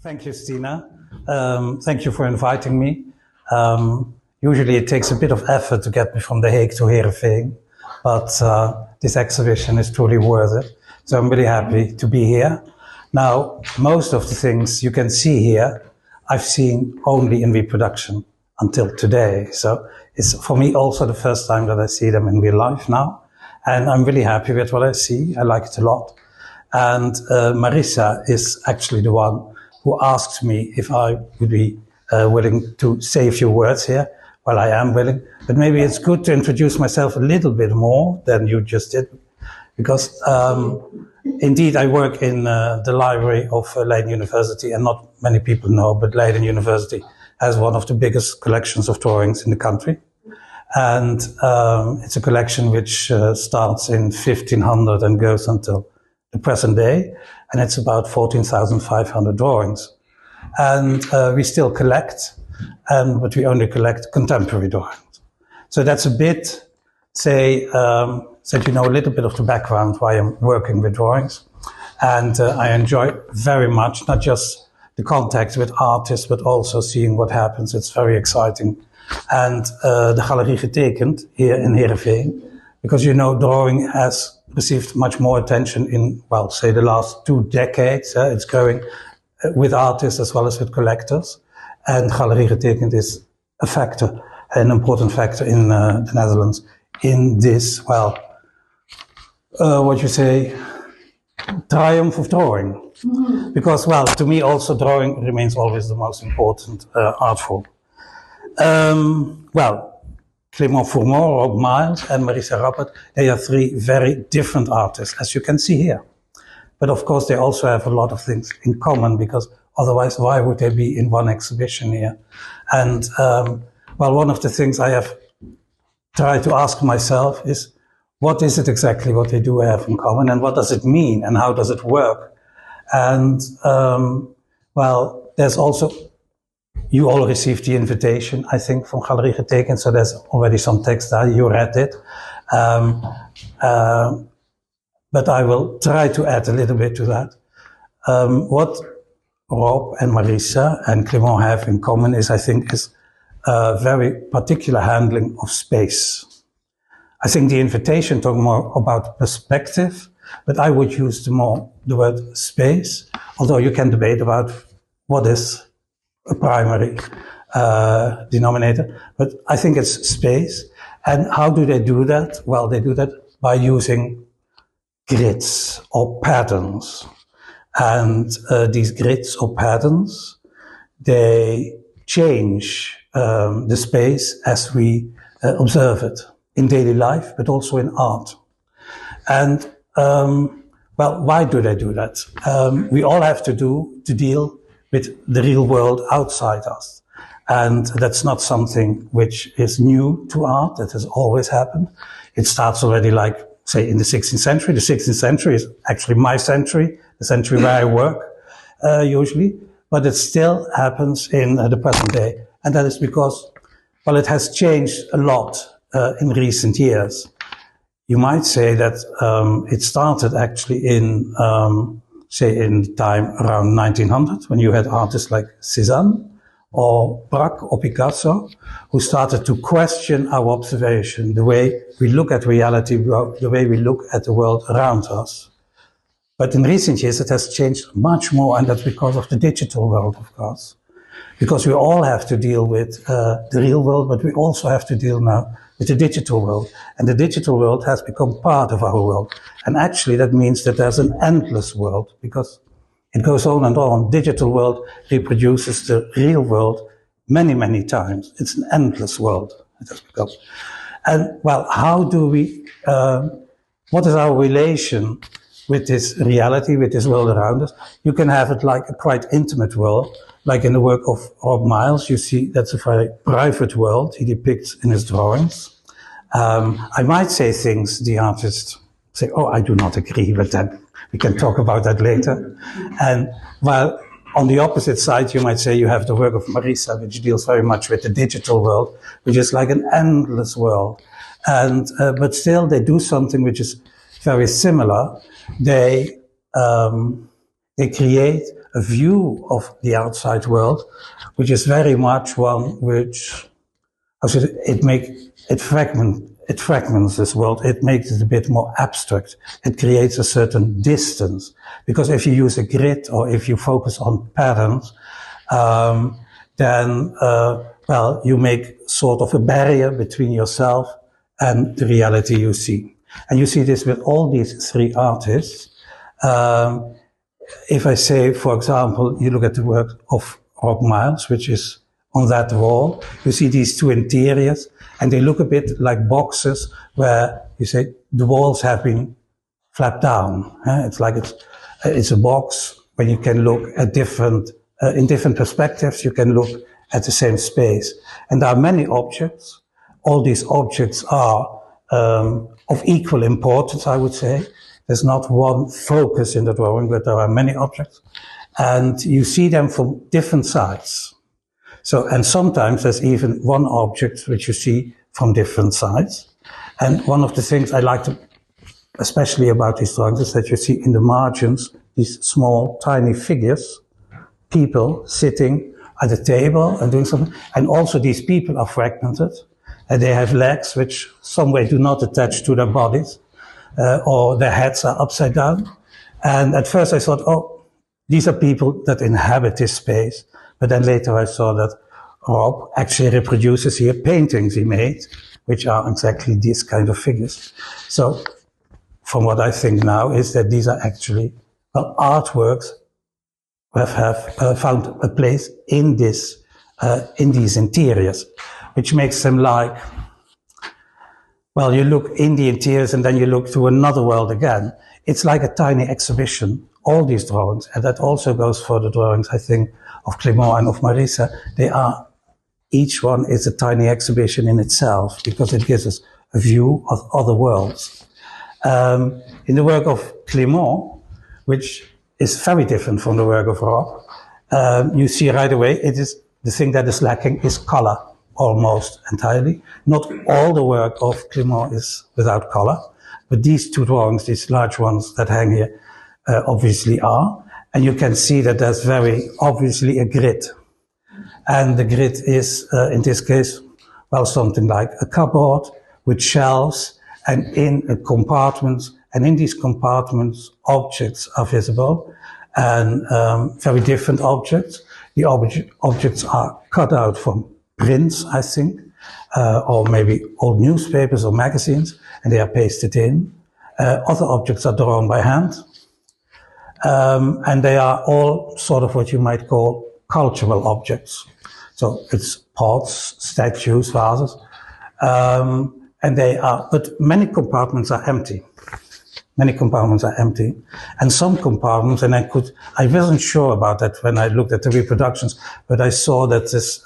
Thank you, Stina. Thank you for inviting me. Usually it takes a bit of effort to get me from The Hague to Heerenveen, but this exhibition is truly worth it. So I'm really happy to be here. Now, most of the things you can see here, I've seen only in reproduction until today. So it's for me also the first time that I see them in real life now. And I'm really happy with what I see. I like it a lot. And Marisa is actually the one who asked me if I would be willing to say a few words here. Well, I am willing, but maybe it's good to introduce myself a little bit more than you just did, because indeed I work in the library of Leiden University, and not many people know, but Leiden University has one of the biggest collections of drawings in the country. And it's a collection which starts in 1500 and goes until the present day, and it's about 14,500 drawings. And we still collect, but we only collect contemporary drawings. So that's a bit, so you know a little bit of the background why I'm working with drawings. And I enjoy very much, not just the contact with artists, but also seeing what happens. It's very exciting. And the Galerie Getekend here in Heerenveen, because you know drawing has received much more attention in, well, say the last 2 decades. It's going with artists as well as with collectors. And Galerie Getekend is a factor, an important factor in the Netherlands in this, well, what you say, triumph of drawing. Mm-hmm. Because, well, to me also drawing remains always the most important art form. Well, Clément Fourment, Rob Miles, and Marisa Rappard, they are 3 very different artists, as you can see here. But of course, they also have a lot of things in common, because otherwise, why would they be in one exhibition here? And, well, one of the things I have tried to ask myself is, what is it exactly what they do have in common, and what does it mean, and how does it work? And, well, there's also, you all received the invitation, I think, from Galerie Getekend, so there's already some text there, you read it. But I will try to add a little bit to that. What Rob and Marisa and Clément have in common is, I think, is a very particular handling of space. I think the invitation talked more about perspective, but I would use the word space, although you can debate about what is a primary denominator, but I think it's space. And how do they do that? Well, they do that by using grids or patterns. And these grids or patterns, they change the space as we observe it in daily life, but also in art. And, well, why do they do that? We all have to deal with the real world outside us. And that's not something which is new to art. That has always happened. It starts already, like, say, in the 16th century. The 16th century is actually my century, the century where I work, usually. But it still happens in the present day. And that is because, well, it has changed a lot in recent years. You might say that it started actually in, say, in the time around 1900, when you had artists like Cézanne or Braque or Picasso, who started to question our observation, the way we look at reality, the way we look at the world around us. But in recent years, it has changed much more, and that's because of the digital world, of course. Because we all have to deal with the real world, but we also have to deal now with the digital world. And the digital world has become part of our world. And actually that means that there's an endless world, because it goes on and on. Digital world reproduces the real world many, many times. It's an endless world it has become. And, well, how do we, what is our relation with this reality, with this world around us? You can have it like a quite intimate world. Like in the work of Rob Miles, you see that's a very private world he depicts in his drawings. I might say things the artist say, oh, I do not agree with that. We can talk about that later. And while on the opposite side, you might say you have the work of Marisa, which deals very much with the digital world, which is like an endless world. And, but still they do something which is very similar. They create a view of the outside world, which is very much one which, it fragments this world. It makes it a bit more abstract. It creates a certain distance, because if you use a grid or if you focus on patterns, then you make sort of a barrier between yourself and the reality you see. And you see this with all these three artists. If I say, for example, you look at the work of Rob Miles, which is on that wall, you see these two interiors, and they look a bit like boxes where you say the walls have been flapped down. It's like it's a box where you can look at in different perspectives, you can look at the same space. And there are many objects. All these objects are of equal importance, I would say. There's not one focus in the drawing, but there are many objects. And you see them from different sides. So, and sometimes there's even one object which you see from different sides. And one of the things I like to, especially about these drawings, is that you see in the margins these small, tiny figures, people sitting at a table and doing something. And also these people are fragmented. And they have legs which some way do not attach to their bodies, or their heads are upside down. And at first I thought, oh, these are people that inhabit this space. But then later I saw that Rob actually reproduces here paintings he made, which are exactly these kind of figures. So from what I think now is that these are actually artworks that have found a place in these interiors, which makes them like, well, you look in the interiors and then you look to another world again. It's like a tiny exhibition, all these drawings, and that also goes for the drawings, I think, of Clément and of Marisa. Each one is a tiny exhibition in itself, because it gives us a view of other worlds. In the work of Clément, which is very different from the work of Rob, you see right away, it is the thing that is lacking is color, almost entirely. Not all the work of Clément is without color, but these two drawings, these large ones that hang here, obviously are. And you can see that there's very obviously a grid. And the grid is, in this case, well, something like a cupboard with shelves, and in a compartment, and in these compartments, objects are visible, and very different objects. The objects are cut out from prints, I think, or maybe old newspapers or magazines, and they are pasted in. Other objects are drawn by hand, and they are all sort of what you might call cultural objects. So it's pots, statues, vases, and they are, but many compartments are empty. Many compartments are empty, and some compartments, and I wasn't sure about that when I looked at the reproductions, but I saw that this,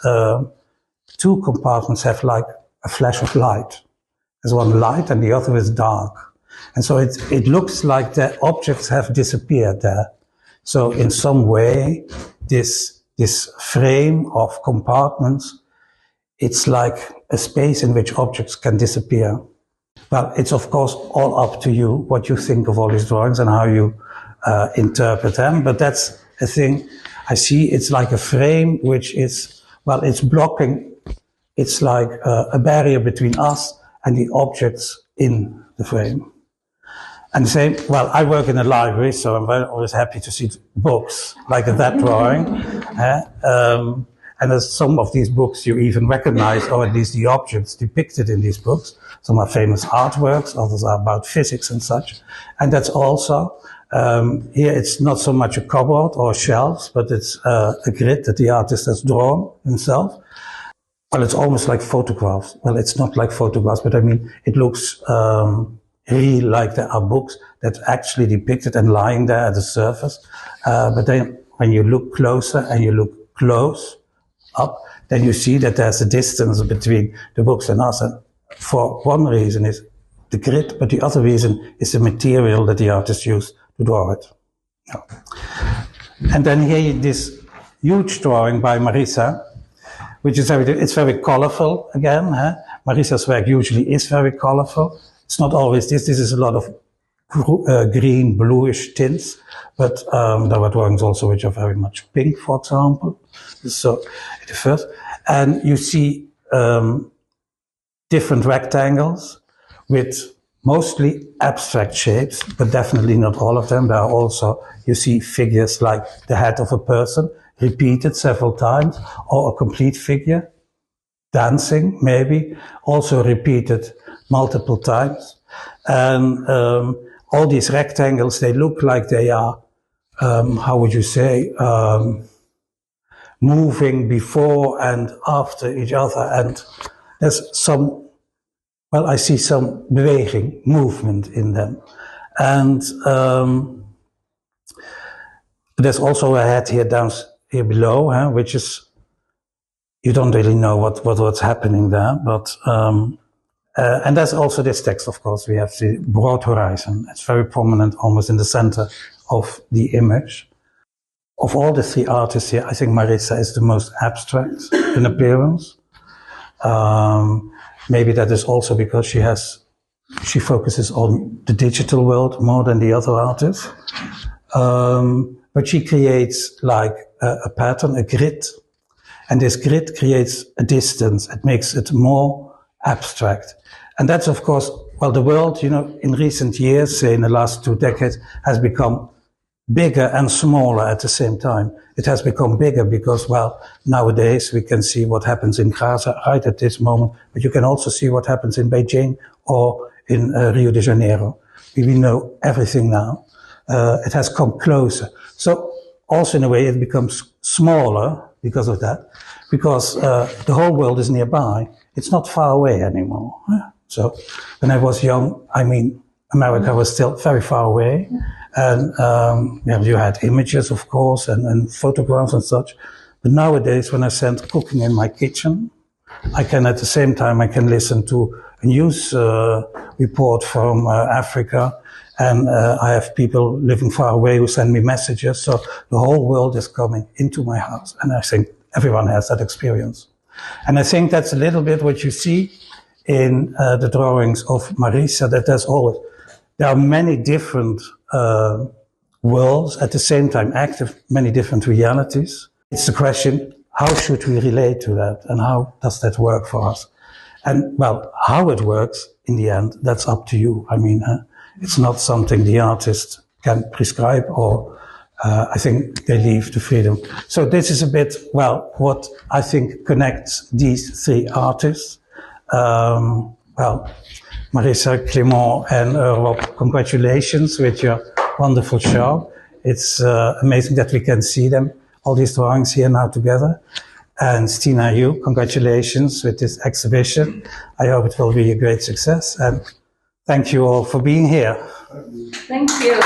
two compartments have like a flash of light. There's one light and the other is dark. And so it looks like the objects have disappeared there. So in some way, this frame of compartments, it's like a space in which objects can disappear. Well, it's of course all up to you what you think of all these drawings and how you interpret them, but that's a thing I see. It's like a frame which is, well, it's blocking, it's like a barrier between us and the objects in the frame. And the same, well, I work in a library, so I'm always happy to see books like that drawing. And there's some of these books you even recognize, or at least the objects depicted in these books. Some are famous artworks, others are about physics and such. And that's also, here it's not so much a cupboard or shelves, but it's a grid that the artist has drawn himself. Well, it's almost like photographs. Well, it's not like photographs, but I mean, it looks really like there are books that actually depicted and lying there at the surface. But then when you look closer and you look close up, then you see that there's a distance between the books and us. And for one reason is the grid, but the other reason is the material that the artist used to draw it. Yeah. And then here this huge drawing by Marisa, which is it's very colorful again. Marisa's work usually is very colorful. It's not always this. This is a lot of green, bluish tints, but there were drawings also which are very much pink, for example. So the first, and you see different rectangles with mostly abstract shapes, but definitely not all of them. There are also, you see figures like the head of a person repeated several times, or a complete figure dancing, maybe, also repeated multiple times. And all these rectangles, they look like they are, how would you say, moving before and after each other. And there's some, well, I see some beweging, movement in them. And there's also a head here down here below, which is, you don't really know what's happening there, but and there's also this text, of course. We have the broad horizon. It's very prominent, almost in the center of the image. Of all the three artists here, I think Marisa is the most abstract in appearance. Maybe that is also because she focuses on the digital world more than the other artists. But she creates like a pattern, a grid. And this grid creates a distance. It makes it more abstract. And that's, of course, well, the world, in recent years, say in the last 2 decades, has become bigger and smaller at the same time. It has become bigger because, well, nowadays we can see what happens in Gaza right at this moment, but you can also see what happens in Beijing or in Rio de Janeiro. We know everything now. It has come closer. So also in a way it becomes smaller because of that, because the whole world is nearby. It's not far away anymore. So when I was young, America was still very far away. And you had images, of course, and photographs and such. But nowadays, when I send cooking in my kitchen, I can at the same time, I can listen to a news report from Africa. And I have people living far away who send me messages. So the whole world is coming into my house. And I think everyone has that experience. And I think that's a little bit what you see in the drawings of Marisa, that there are many different worlds at the same time active, many different realities. It's the question, how should we relate to that? And how does that work for us? And well, how it works in the end, that's up to you. It's not something the artist can prescribe, or I think they leave the freedom. So this is a bit, well, what I think connects these three artists. Marisa, Clément, and Rob, congratulations with your wonderful show. It's amazing that we can see them, all these drawings here now together. And Stina, you, congratulations with this exhibition. I hope it will be a great success. And thank you all for being here. Thank you.